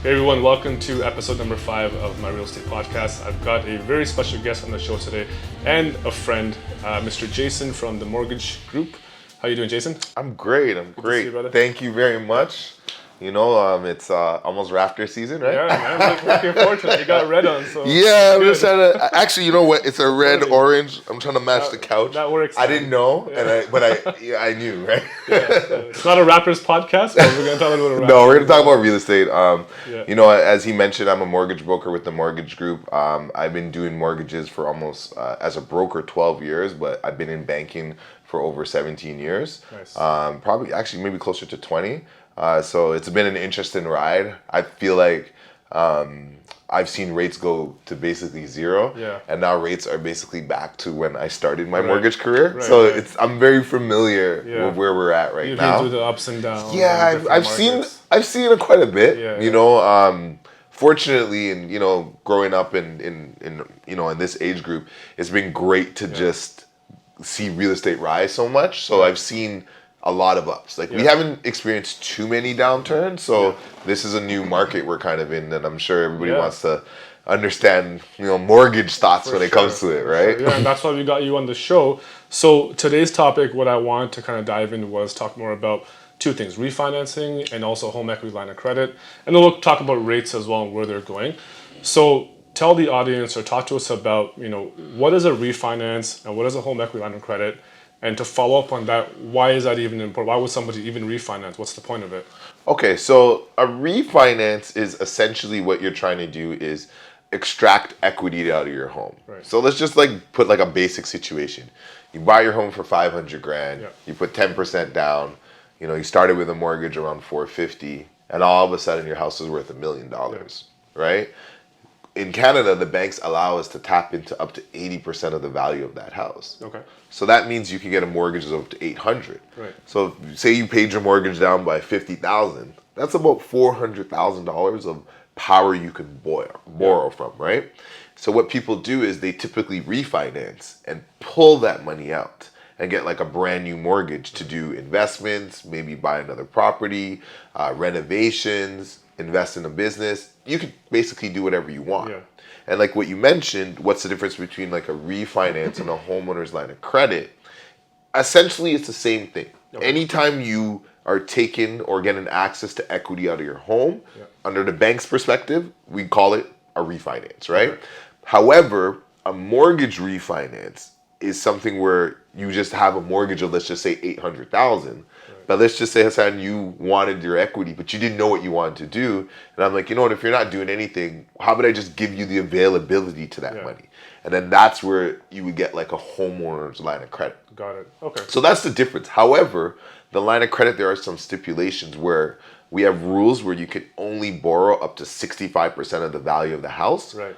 Hey everyone, welcome to episode number 5 of my real estate podcast. I've got a very special guest on the show today and a friend, Mr. Jason from the Mortgage Group. How you doing, Jason? I'm great. Good to see you, brother. Thank you very much. You know, it's almost Raptor season, right? Yeah, man, I'm looking forward to it. You got red on, so yeah, I'm just trying to. Actually, you know what? It's a red orange. I'm trying to match the couch. That works. I didn't know, I knew, right? It's not a Raptors podcast, but we're gonna talk a little bit. No, we're gonna talk about real estate. You know, as he mentioned, I'm a mortgage broker with the Mortgage Group. I've been doing mortgages for almost as a broker 12 years, but I've been in banking for over 17 years. Nice. Probably actually maybe closer to 20. So it's been an interesting ride. I feel like I've seen rates go to basically zero, and now rates are basically back to when I started my mortgage career. I'm very familiar with where we're at right now. You've been through the ups and downs. Yeah, I've seen it quite a bit. You know, fortunately, and you know, growing up in this age group, it's been great to just see real estate rise so much. So I've seen a lot of ups. Like we haven't experienced too many downturns, so this is a new market we're kind of in, and I'm sure everybody wants to understand, you know, mortgage thoughts when it comes to it, right? Yeah, and that's why we got you on the show. So today's topic, what I wanted to kind of dive into was talk more about two things: refinancing and also home equity line of credit, and then we'll talk about rates as well and where they're going. So tell the audience or talk to us about, you know, what is a refinance and what is a home equity line of credit. And to follow up on that, why is that even important? Why would somebody even refinance? What's the point of it? Okay, so a refinance is essentially what you're trying to do is extract equity out of your home. Right. So let's just like put like a basic situation. You buy your home for $500,000. You put 10% down. You know, you started with a mortgage around $450,000, and all of a sudden your house is worth $1 million, right? In Canada, the banks allow us to tap into up to 80% of the value of that house. Okay. So that means you can get a mortgage of up to $800,000. Right. So say you paid your mortgage down by $50,000, that's about $400,000 of power you can borrow from, right? So what people do is they typically refinance and pull that money out and get like a brand new mortgage to do investments, maybe buy another property, renovations, invest in a business. You could basically do whatever you want. Yeah. And like what you mentioned, what's the difference between like a refinance and a homeowner's line of credit? Essentially, it's the same thing. Okay. Anytime you are taking or getting access to equity out of your home, under the bank's perspective, we call it a refinance, right? Okay. However, a mortgage refinance is something where you just have a mortgage of, let's just say, $800,000. But let's just say, Hassan, you wanted your equity, but you didn't know what you wanted to do. And I'm like, you know what, if you're not doing anything, how about I just give you the availability to that money? And then that's where you would get like a homeowner's line of credit. Got it. Okay. So that's the difference. However, the line of credit, there are some stipulations where we have rules where you can only borrow up to 65% of the value of the house. Right.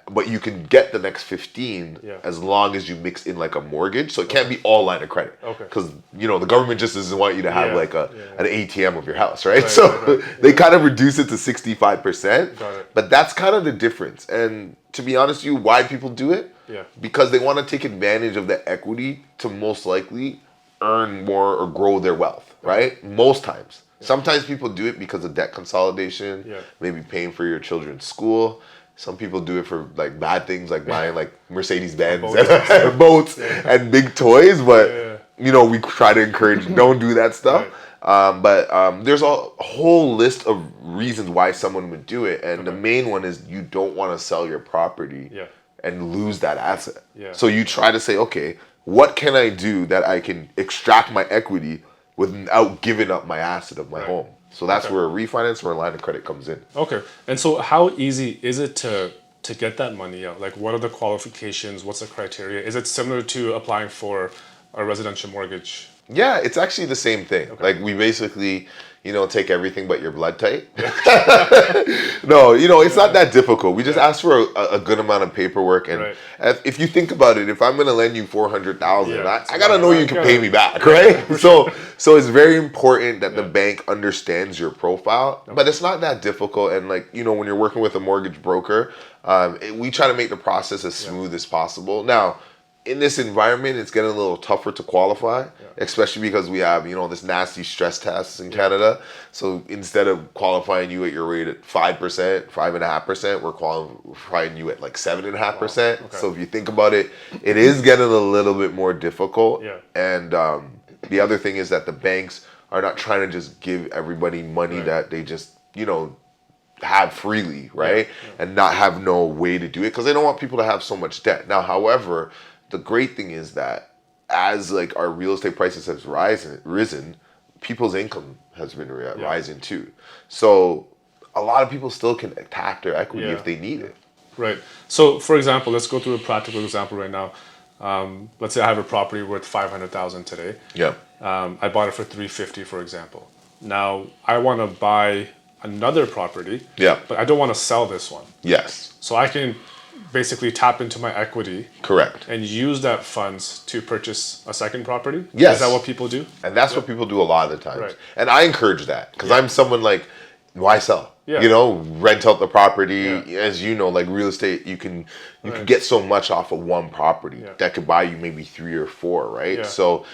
But you can get the next 15 as long as you mix in like a mortgage. So it can't be all line of credit. Okay. Because, you know, the government just doesn't want you to have like an ATM of your house, right? So they kind of reduce it to 65%. Got it. But that's kind of the difference. And to be honest with you, why people do it? Yeah. Because they want to take advantage of the equity to most likely earn more or grow their wealth, right? Most times. Sometimes people do it because of debt consolidation, maybe paying for your children's school. Some people do it for like bad things, like buying like Mercedes-Benz and boats and big toys. But you know, we try to encourage don't do that stuff. But there's a whole list of reasons why someone would do it, and the main one is you don't want to sell your property and lose that asset. So you try to say, okay, what can I do that I can extract my equity without giving up my asset of my home? So that's where a refinance or a line of credit comes in. Okay. And so how easy is it to get that money out? Like, what are the qualifications? What's the criteria? Is it similar to applying for a residential mortgage? Yeah, it's actually the same thing. Okay. Like, we basically, you know, take everything but your blood type. No, you know, it's not that difficult. We just ask for a good amount of paperwork. And if you think about it, if I'm going to lend you $400,000, I got to know you can pay me back, right? So it's very important that the bank understands your profile. But it's not that difficult. And like, you know, when you're working with a mortgage broker, we try to make the process as smooth as possible. Now, in this environment, it's getting a little tougher to qualify, especially because we have, this nasty stress tests in Canada. So instead of qualifying you at your rate at 5%, 5.5%, we're qualifying you at like 7.5%. Wow. Okay. So if you think about it, it is getting a little bit more difficult. Yeah. And the other thing is that the banks are not trying to just give everybody money that they just, have freely, right? And not have no way to do it because they don't want people to have so much debt. Now, however, the great thing is that as like our real estate prices has risen, people's income has been rising too. So a lot of people still can tap their equity if they need it. Right. So for example, let's go through a practical example right now. Let's say I have a property worth $500,000 today. Yeah. I bought it for $350,000, for example. Now I want to buy another property. Yeah. But I don't want to sell this one. Yes. So I can basically tap into my equity. Correct. And use that funds to purchase a second property. Yes. Is that what people do? And that's what people do a lot of the times. Right. And I encourage that because I'm someone like, why sell? Yeah. Rent out the property. Yeah. As you know, like real estate, you can get so much off of one property that could buy you maybe 3 or 4, right? Yeah. So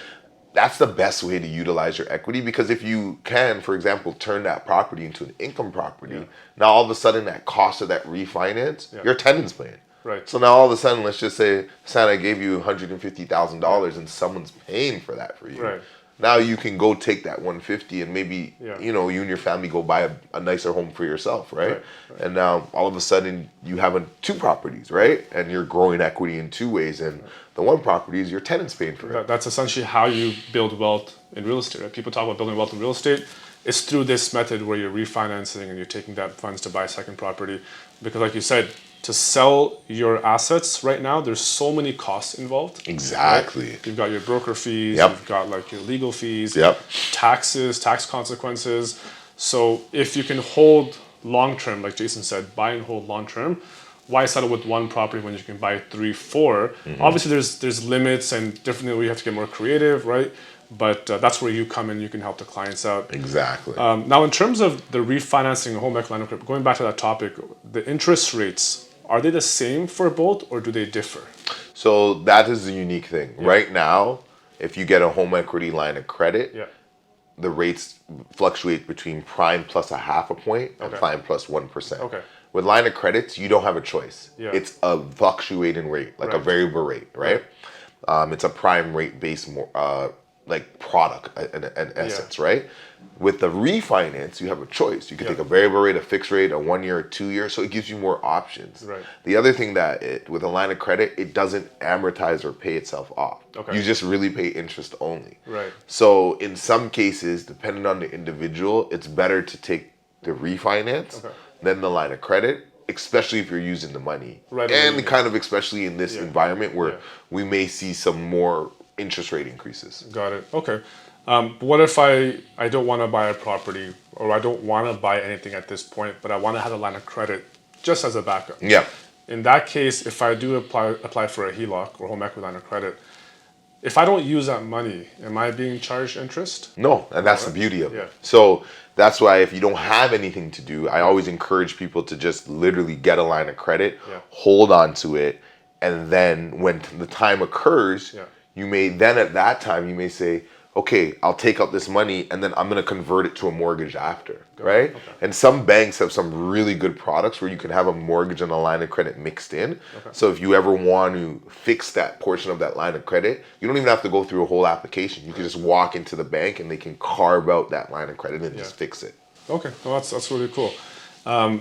that's the best way to utilize your equity because if you can, for example, turn that property into an income property, now all of a sudden that cost of that refinance, your tenant's paying. Right. So now all of a sudden, let's just say Santa gave you $150,000 and someone's paying for that for you. Right. Now you can go take that $150 and maybe, you and your family go buy a nicer home for yourself, right? And now all of a sudden you have 2 properties, right? And you're growing equity in 2 ways. And the one property is your tenants paying for it. That's essentially how you build wealth in real estate, right? People talk about building wealth in real estate. It's through this method where you're refinancing and you're taking that funds to buy a second property. Because like you said, to sell your assets right now, there's so many costs involved. Exactly. Right? You've got your broker fees, you've got like your legal fees, taxes, tax consequences. So if you can hold long term, like Jason said, buy and hold long term, why settle with one property when you can buy 3, 4? Mm-hmm. Obviously, there's limits and differently we have to get more creative, right? But that's where you come in. You can help the clients out. Exactly. Now, in terms of the refinancing and home equity line of credit, going back to that topic, the interest rates, are they the same for both or do they differ? So that is the unique thing. Yeah. Right now, if you get a home equity line of credit, the rates fluctuate between prime plus 0.5 point and prime plus 1%. Okay. With line of credits, you don't have a choice. Yeah. It's a fluctuating rate, like a variable rate, right? It's a prime rate based like product in essence, right? With the refinance, you have a choice. You can take a variable rate, a fixed rate, a 1 year, a 2 year, so it gives you more options. Right. The other thing that with a line of credit, it doesn't amortize or pay itself off. Okay. You just really pay interest only. Right. So in some cases, depending on the individual, it's better to take the refinance than the line of credit, especially if you're using the money. Right. And kind of especially in this environment where we may see some more interest rate increases. Got it. Okay. What if I don't want to buy a property or I don't want to buy anything at this point, but I want to have a line of credit just as a backup? Yeah. In that case, if I do apply for a HELOC or home equity line of credit, if I don't use that money, am I being charged interest? No, and that's the beauty of it. So that's why if you don't have anything to do, I always encourage people to just literally get a line of credit, hold on to it, and then when the time occurs, you may then at that time you may say, okay, I'll take out this money and then I'm going to convert it to a mortgage after, right? Okay. And some banks have some really good products where you can have a mortgage and a line of credit mixed in. Okay. So if you ever want to fix that portion of that line of credit, you don't even have to go through a whole application. You can just walk into the bank and they can carve out that line of credit and just fix it. Okay, well, that's really cool.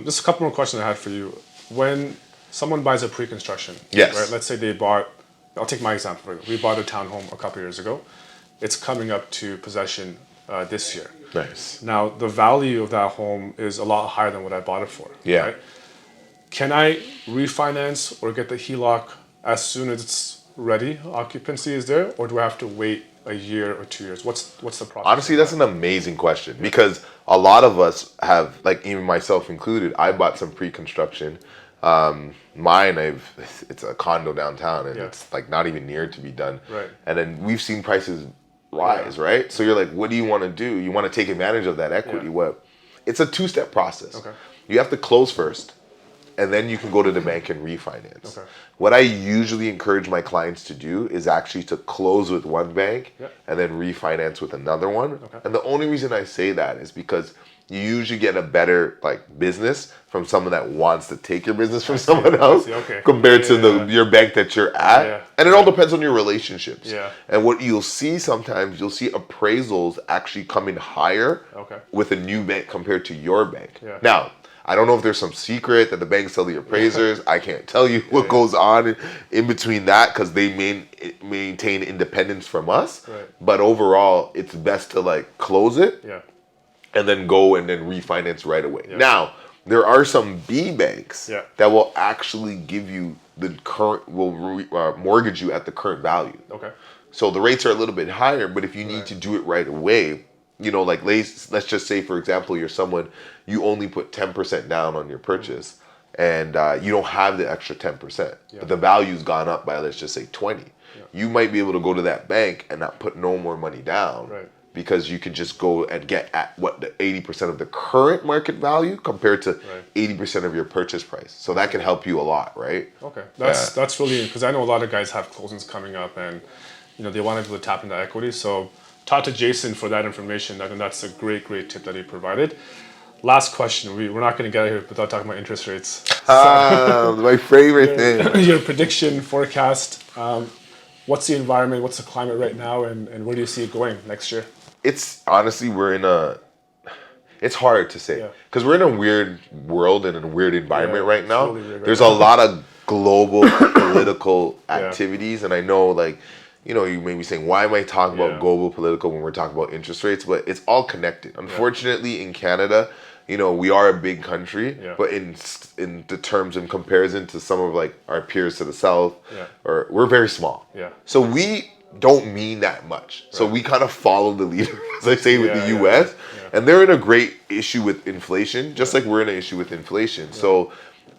Just a couple more questions I had for you. When someone buys a pre-construction, right? Let's say they bought, I'll take my example. We bought a townhome a couple years ago. It's coming up to possession this year. Nice. Now, the value of that home is a lot higher than what I bought it for. Yeah. Right? Can I refinance or get the HELOC as soon as it's ready, occupancy is there, or do I have to wait a year or 2 years? What's the process? Honestly, that's an amazing question because a lot of us have, like even myself included, I bought some pre-construction. Mine, it's a condo downtown and it's like not even near to be done. Right. And then we've seen prices rise, right? So you're like, what do you want to do? You want to take advantage of that equity. What? It's a 2-step process. Okay. You have to close first. and then you can go to the bank and refinance. Okay. What I usually encourage my clients to do is actually to close with one bank and then refinance with another one. Okay. And the only reason I say that is because you usually get a better like business from someone that wants to take your business from someone else Okay. compared to your bank that you're at. Yeah. And it all depends on your relationships. Yeah. And what you'll see sometimes, you'll see appraisals actually coming higher with a new bank compared to your bank. Yeah. Now, I don't know if there's some secret that the banks tell the appraisers. I can't tell you what goes on in between that because they maintain independence from us. Right. But overall, it's best to like close it and then go and then refinance right away. Yeah. Now, there are some B banks that will actually give you the current, will mortgage you at the current value. Okay. So the rates are a little bit higher, but if you need to do it right away, you know, like let's just say, for example, you're someone, you only put 10% down on your purchase and you don't have the extra 10%, but the value's gone up by, let's just say 20. You might be able to go to that bank and not put no more money down because you can just go and get at what the 80% of the current market value compared to 80% of your purchase price. So that can help you a lot, right? Okay. That's really, because I know a lot of guys have closings coming up and, you know, they want to be able to tap into equity. So talk to Jason for that information. I think that's a great tip that he provided. Last question. We're not going to get out of here without talking about interest rates. My favorite thing. Your prediction, forecast. What's the environment? What's the climate right now? And where do you see it going next year? It's honestly, it's hard to say because we're in a weird world and a weird environment right now. Really There's a lot of global political activities. And I know like, you know, you may be saying, why am I talking about global political when we're talking about interest rates? But it's all connected. Unfortunately, in Canada, you know, we are a big country, but in the terms in comparison to some of like our peers to the south, or we're very small. So we don't mean that much. So we kind of follow the leader, as I say, with the U.S. And they're in a great issue with inflation, just like we're in an issue with inflation. So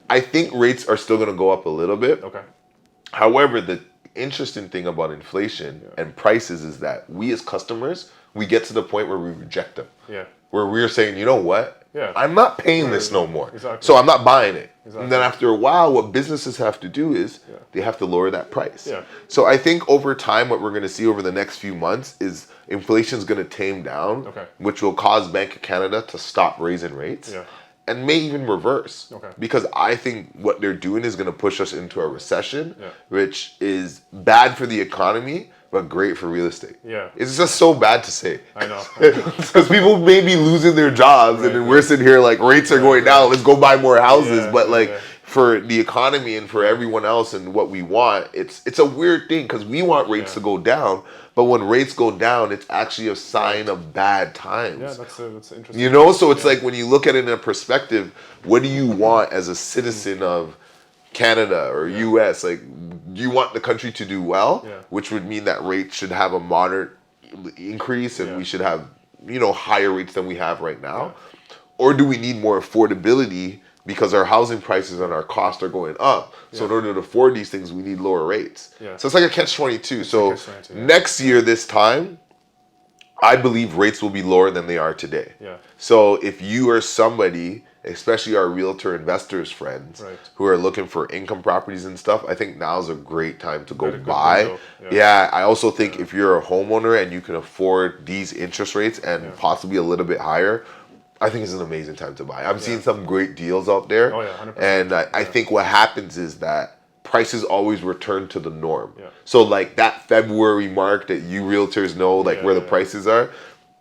I think rates are still going to go up a little bit. However, the interesting thing about inflation and prices is that we as customers, we get to the point where we reject them. Where we're saying, you know what? I'm not paying this no more. So I'm not buying it. And then after a while, what businesses have to do is they have to lower that price. So I think over time, what we're going to see over the next few months is inflation is going to tame down, which will cause Bank of Canada to stop raising rates. And may even reverse. Because I think what they're doing is going to push us into a recession, which is bad for the economy, but great for real estate. It's just so bad to say. I know. Because people may be losing their jobs and then we're sitting here like rates are going down, let's go buy more houses. But like for the economy and for everyone else and what we want, it's a weird thing because we want rates to go down. But when rates go down, it's actually a sign of bad times. Yeah, that's interesting. You know, so it's like when you look at it in a perspective, what do you want as a citizen of Canada or US? Like, do you want the country to do well, which would mean that rates should have a moderate increase and we should have, you know, higher rates than we have right now? Or do we need more affordability because our housing prices and our costs are going up? So in order to afford these things, we need lower rates. So it's like a catch-22. So next year, this time, I believe rates will be lower than they are today. So if you are somebody, especially our realtor investors friends who are looking for income properties and stuff, I think now's a great time to go buy. I also think if you're a homeowner and you can afford these interest rates and possibly a little bit higher, I think it's an amazing time to buy. I'm seeing some great deals out there. 100%. And I think what happens is that prices always return to the norm. So like that February mark that you realtors know, like where the prices are,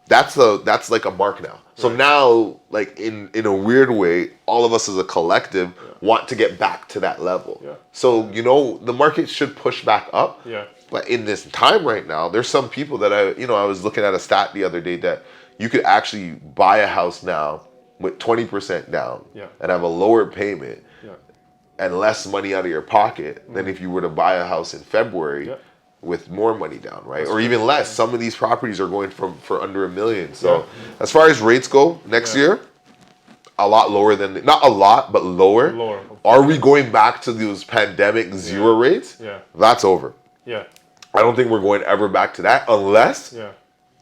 that's like a mark now. So now, like in a weird way, all of us as a collective want to get back to that level. So, you know, the market should push back up. But in this time right now, there's some people that I was looking at a stat the other day that you could actually buy a house now with 20% down and have a lower payment and less money out of your pocket than if you were to buy a house in February with more money down, right? That's or even less. Some of these properties are going for under $1 million. So as far as rates go next year, a lot lower than, not a lot, but lower. Are we going back to those pandemic zero rates? That's over. I don't think we're going ever back to that unless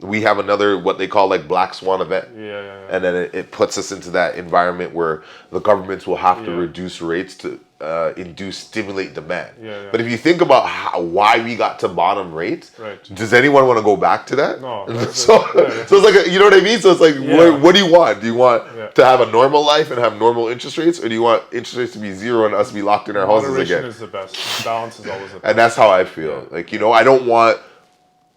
we have another what they call like black swan event. Yeah. And then it puts us into that environment where the governments will have to reduce rates to stimulate demand. But if you think about why we got to bottom rates, does anyone want to go back to that? No. So it's like you know what I mean. So it's like what do you want? Do you want to have a normal life and have normal interest rates, or do you want interest rates to be zero and us be locked in our houses again? Moderation is the best. Balance is always the best. And that's how I feel. Like I don't want.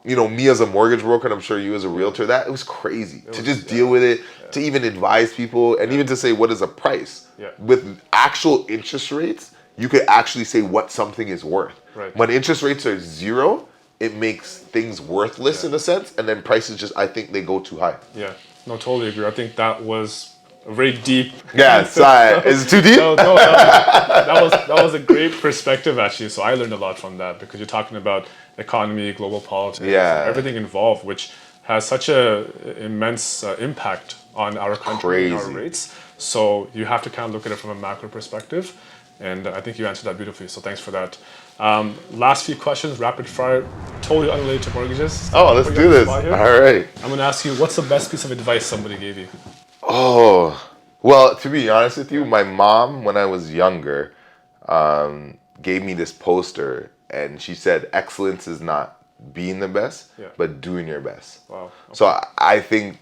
Me as a mortgage broker, and I'm sure you as a realtor, that it was crazy to just deal with it, to even advise people, and even to say what is a price. With actual interest rates, you could actually say what something is worth. When interest rates are zero, it makes things worthless in a sense, and then prices just, I think they go too high. Yeah, no, totally agree. I think that was a very deep. Yeah, sorry. Is it too deep? No, that was a great perspective actually. So I learned a lot from that because you're talking about economy, global politics, everything involved, which has such a immense impact on our country and our rates. So you have to kind of look at it from a macro perspective, and I think you answered that beautifully. So thanks for that. Last few questions, rapid fire, totally unrelated to mortgages. Oh, let's do this. All right. I'm going to ask you, what's the best piece of advice somebody gave you? Oh, well, to be honest with you, my mom, when I was younger, gave me this poster, and she said, excellence is not being the best, but doing your best. Wow. Okay. So I think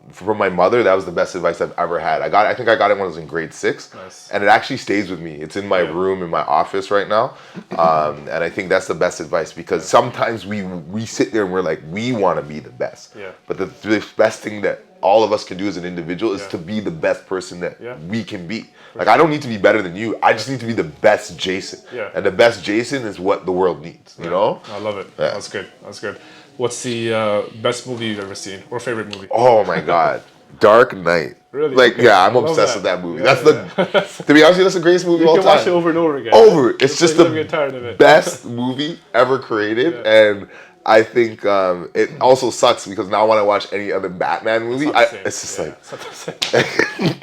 from my mother, that was the best advice I've ever had. I think I got it when I was in grade 6. Nice. And it actually stays with me. It's in my room in my office right now. And I think that's the best advice, because sometimes we sit there and we're like, we want to be the best. But the best thing that all of us can do as an individual is to be the best person that we can be. Like, I don't need to be better than you. I just need to be the best Jason. And the best Jason is what the world needs, you know? I love it. That's good. That's good. What's the best movie you've ever seen, or favorite movie? Oh my God. Dark Knight. Really? Like, I'm obsessed with that movie. That's to be honest with you, that's the greatest movie of all time. You can watch it over and over again. It's just the best movie ever created. And I think it also sucks because now when I watch any other Batman movie, it's just like,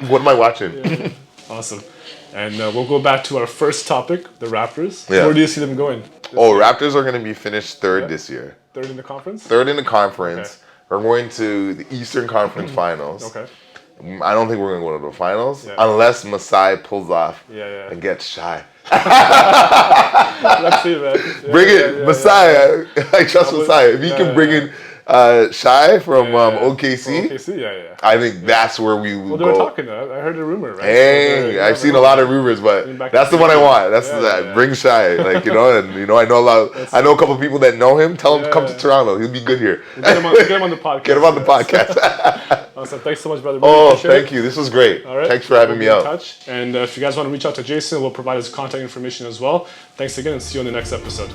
what am I watching? Awesome. And we'll go back to our first topic, the Raptors. Where do you see them going? Raptors are going to be finished third this year. Third in the conference? Third in the conference. We're going to the Eastern Conference Finals. I don't think we're going to go to the finals unless Masai pulls off and gets Shy. Let's see, man. Bring it, Masai. I trust Masai. If he can bring in Shy from OKC, I think that's where we will go. Well, they were talking. I heard a rumor, right? Hey, I've seen a lot of rumors, but that's the one I want. That's that. Bring Shy, like and I know a lot. I know a couple of people that know him. Tell him to come to Toronto. He'll be good here. Get him on the podcast. Get him on the podcast. Awesome. Thanks so much, brother. Really thank you. This was great. All right. Thanks for having me out. Touch. And if you guys want to reach out to Jason, we'll provide his contact information as well. Thanks again, and see you on the next episode.